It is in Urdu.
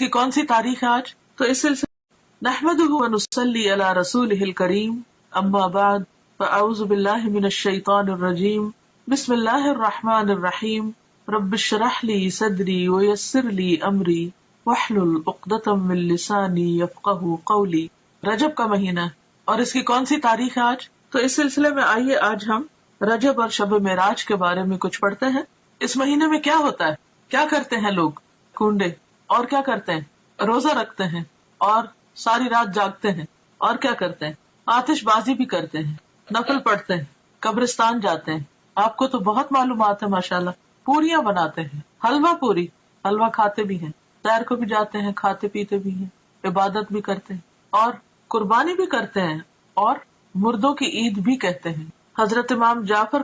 کہ کون سی تاریخ ہے آج؟ تو اس سلسلے نحمدہ و نصلی علی رسولہ الکریم، اما بعد، فاعوذ باللہ من الشیطان الرجیم، بسم اللہ الرحمن الرحیم، رب اشرح لی صدری ویسر لی امری واحلل عقدۃ من لسانی یفقہوا قولی۔ رجب کا مہینہ اور اس کی کون سی تاریخ ہے آج؟ تو اس سلسلے میں آئیے آج ہم رجب اور شب معراج کے بارے میں کچھ پڑھتے ہیں۔ اس مہینے میں کیا ہوتا ہے، کیا کرتے ہیں لوگ؟ کنڈے، اور کیا کرتے ہیں؟ روزہ رکھتے ہیں اور ساری رات جاگتے ہیں، اور کیا کرتے ہیں؟ آتش بازی بھی کرتے ہیں، نفل پڑھتے ہیں، قبرستان جاتے ہیں۔ آپ کو تو بہت معلومات ہے ماشاءاللہ۔ پوریاں بناتے ہیں، حلوہ پوری، حلوہ کھاتے بھی ہیں، سیر کو بھی جاتے ہیں، کھاتے پیتے بھی ہیں، عبادت بھی کرتے ہیں اور قربانی بھی کرتے ہیں، اور مردوں کی عید بھی کہتے ہیں۔ حضرت امام جعفر